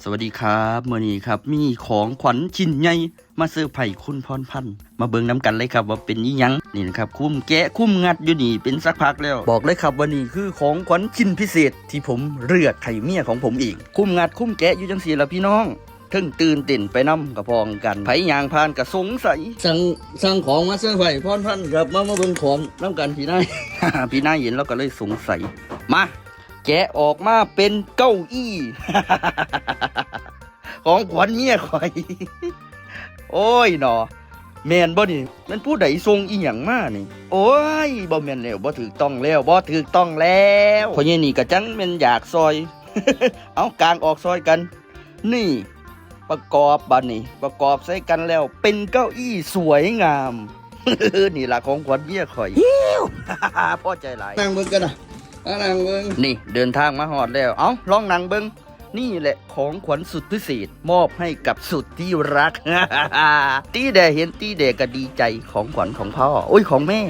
สวัสดีครับมื้อนี้ครับมีของขวัญชิ้นใหญ่มาเซอร์ไพรส์คุณพรพันธ์มาเบิ่งน้ำกันเลยครับว่าเป็นอีหยังนี่นะครับคุ้มแกะคุ้มงัดอยู่นี่เป็นสักพักแล้วบอกเลยครับว่านี่คือของขวัญชิ้นพิเศษที่ผมเลือกให้เมียของผมเองคุ้มงัดคุ้มแกะอยู่จังซี่ล่ะพี่น้องถึงตื่นเต้นไปนำกับพองกันไผย่างผ่านก็สงสัยสั่งของมาเซอร์ไพรส์พรพันธ์ครับมาเบิ่งของน้ำกันพี่นาย พี่นายเห็นแล้วก็เลยสงสัยมาแกะออกมาเป็นเก้าอี้ ของขวัญเมียข่อย โอ้ยหนอแม่นบ่นี่มันผู้ใดทรงอีหยังมานี่โอ้ยบ่แม่นแล้วบ่ถูกต้องแล้วบ่ถูกต้องแล้วเพราะงี้นี่ก็จังแม่นอยากซอย เอากลางออกซอยกัน นี่ประกอบบัดนี้ประกอบใส่กันแล้วเป็นเก้าอี้สวยงาม นี่ล่ะของขวัญเมียข่อย พอใจหลายนั่งเบิ่งกันนะนั่งเบิ่งนี่เดินทางมาฮอดแล้วเอ้าลองนั่งเบิ่งนี่แหละของขวัญสุดพิเศษมอบให้กับสุดที่รัก ตีแดเห็นตีแดก็ดีใจของขวัญของพ่อโอ้ยของแม่